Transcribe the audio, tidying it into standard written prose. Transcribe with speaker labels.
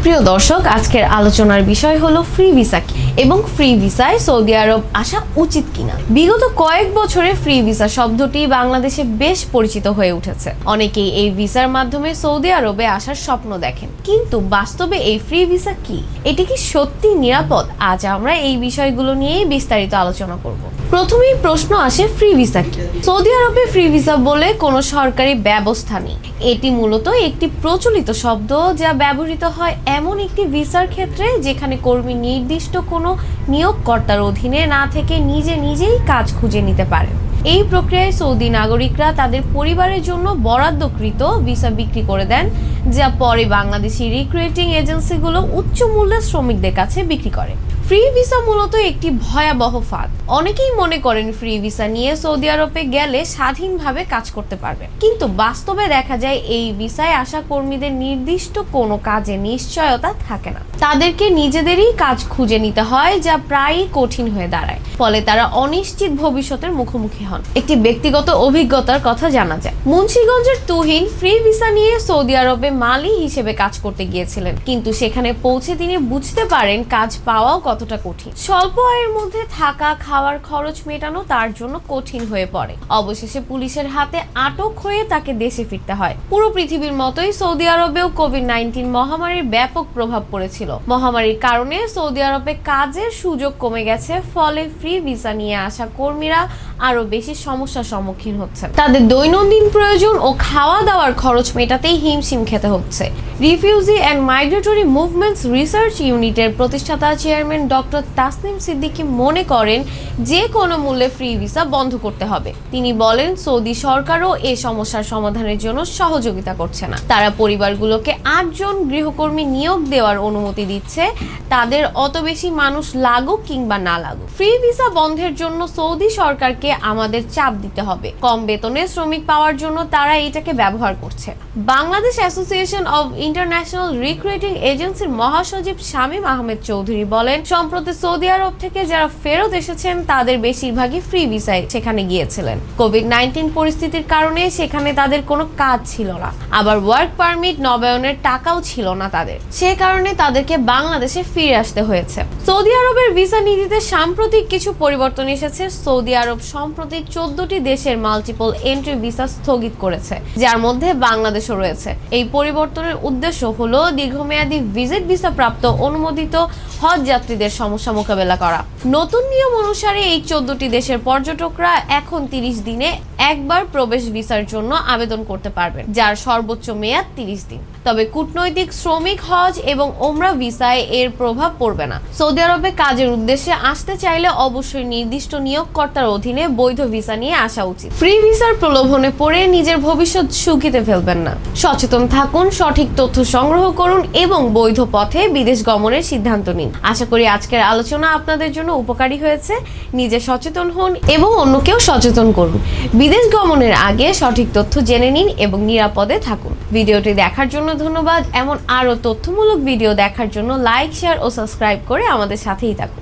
Speaker 1: প্রিয় দর্শক, আজকের আলোচনার বিষয় হলো ফ্রি ভিসা কি এবং ফ্রি ভিসায় সৌদি আরব আসা উচিত কিনা। বিগত কয়েক বছরে ফ্রি ভিসা শব্দটি বাংলাদেশে বেশ পরিচিত হয়ে উঠেছে। অনেকেই এই ভিসার মাধ্যমে সৌদি আরবে আসার স্বপ্ন দেখেন, কিন্তু বাস্তবে এই ফ্রি ভিসা কি, এটি কি সত্যি নিরাপদ? আজ আমরা এই বিষয়গুলো নিয়েই বিস্তারিত আলোচনা করব। প্রথমেই প্রশ্ন আসে, ফ্রি ভিসা কি? সৌদি আরবে ফ্রি ভিসা বলে কোনো সরকারি ব্যবস্থা নেই। এটি মূলত একটি প্রচলিত শব্দ যা ব্যবহৃত হয় এমন একটি ভিসার ক্ষেত্রে যেখানে কর্মী নির্দিষ্ট কোনো নিয়োগকর্তার অধীনে না থেকে নিজেই কাজ খুঁজে নিতে পারে। এই প্রক্রিয়ায় সৌদি নাগরিকরা তাদের পরিবারের জন্য বরাদ্দকৃত ভিসা বিক্রি করে দেন, যা পরে বাংলাদেশি রিক্রুটিং এজেন্সিগুলো উচ্চ মূল্যে শ্রমিকদের কাছে বিক্রি করে। ফ্রি ভিসা মূলত একটি ভয়াবহ ফাঁদ। অনেকেই মনে করেন ফ্রি ভিসা নিয়ে সৌদি আরবে গেলে স্বাধীনভাবে কাজ করতে পারবে, কিন্তু বাস্তবে দেখা যায় এই ভিসায় আসা কর্মীদের নির্দিষ্ট কোনো কাজে নিশ্চয়তা থাকে না। তাদেরকে নিজেদেরই কাজ খুঁজে নিতে হয়, যা প্রায়ই কঠিন হয়ে দাঁড়ায়। ফলে তারা অনিশ্চিত ভবিষ্যতের মুখোমুখি হন। একটি ব্যক্তিগত অভিজ্ঞতার কথা জানা যায়। মুন্সিগঞ্জের তুহিন ফ্রি ভিসা নিয়ে সৌদি আরবে মালি হিসেবে কাজ করতে গিয়েছিলেন, কিন্তু সেখানে পৌঁছে তিনি বুঝতে পারেন কাজ পাওয়াও কতটা কঠিন। স্বল্প আয়ের মধ্যে থাকা খাওয়ার খরচ মেটানো তার জন্য কঠিন হয়ে পড়ে। অবশেষে পুলিশের হাতে আটক হয়ে তাকে দেশে ফিরতে হয়। পুরো পৃথিবীর মতোই সৌদি আরবেও কোভিড-19 মহামারীর ব্যাপক প্রভাব পড়েছিল। মহামারীর কারণে সৌদি আরবে কাজের সুযোগ কমে গেছে, ফলে ফ্রি ভিসা নিয়ে আসা কর্মীরা আরো বেশি সমস্যার সম্মুখীন হচ্ছে। তাদের দৈনন্দিন প্রয়োজন ও খাওয়া দাওয়ার খরচ মেটাতেই হিমশিম খেতে হচ্ছে। Refugee and migratory movements research ইউনিটের প্রতিষ্ঠাতা চেয়ারম্যান ডক্টর তাসনিম সিদ্দিকী মনে করেন যে কোনো মূল্যে ফ্রি ভিসা বন্ধ করতে হবে। তিনি বলেন, সৌদি সরকারও এ সমস্যার সমাধানের জন্য সহযোগিতা করছে না। তারা পরিবারগুলোকে 8 জন গৃহকর্মী নিয়োগ দেওয়ার অনুমতি দিচ্ছে, তাদের অত বেশি মানুষ লাগুক কিংবা না লাগুক। ফ্রি ভিসা বন্ধের জন্য সৌদি সরকারকে আমাদের চাপ দিতে হবে। কম বেতনে শ্রমিক পাওয়ার জন্য তারা এটাকে ব্যবহার করছে। Bangladesh association of international recruiting এজেন্সির মহাসচিব শামীম আহমেদ চৌধুরী বলেন, সম্প্রতি সৌদি আরব থেকে যারা ফেরত এসেছেন তাদের বেশিরভাগই ফ্রি ভিসায় সেখানে গিয়েছিলেন। কোভিড-19 পরিস্থিতির কারণে সেখানে তাদের কোনো কাজ ছিল না, আবার ওয়ার্ক পারমিট নবায়নের টাকাও ছিল না তাদের। সে কারণে তাদেরকে বাংলাদেশে ফিরে আসতে হয়েছে। সৌদি আরবের ভিসা নীতিতে সাম্প্রতিক কিছু পরিবর্তন এসেছে। সৌদি আরব সম্প্রতি 14টি দেশের মাল্টিপল এন্ট্রি ভিসা স্থগিত করেছে, যার মধ্যে বাংলাদেশও রয়েছে। এই পরিবর্তনের উদ্দেশ্য হলো দীর্ঘমেয়াদী ভিজিট ভিসা প্রাপ্ত অনুমোদিত হজ যাত্রীদের সমস্যা মোকাবেলা করা। নতুন নিয়ম অনুসারে এই 14টি দেশের পর্যটকরা এখন 30 দিনে একবার প্রবেশ ভিসার জন্য আবেদন করতে পারবেন, যার সর্বোচ্চ মেয়াদ 30 দিন। তবে কূটনৈতিক, শ্রমিক, হজ এবং ওমরা ভিসায় এর প্রভাব পড়বে না। সৌদি আরবে কাজের উদ্দেশ্যে আসতে চাইলে অবশ্যই নির্দিষ্ট নিয়োগকর্তার অধীনে বৈধ ভিসা নিয়ে আসা উচিত। ফ্রি ভিসার প্রলোভনে পড়ে নিজের ভবিষ্যৎ ঝুঁকিতে ফেলবেন না। সচেতন থাকুন, সঠিক তথ্য সংগ্রহ করুন এবং বৈধ পথে বিদেশ গমনের সিদ্ধান্ত নিন। আশা করি আজকের আলোচনা আপনাদের জন্য উপকারী হয়েছে। নিজে সচেতন হন এবং অন্যকেও সচেতন করুন। বিদেশ গমনের আগে সঠিক তথ্য জেনে নিন এবং নিরাপদে থাকুন। ভিডিওটি দেখার জন্য ধন্যবাদ। এমন আরো তথ্যমূলক ভিডিও দেখার জন্য লাইক, শেয়ার ও সাবস্ক্রাইব করে আমাদের সাথেই থাকুন।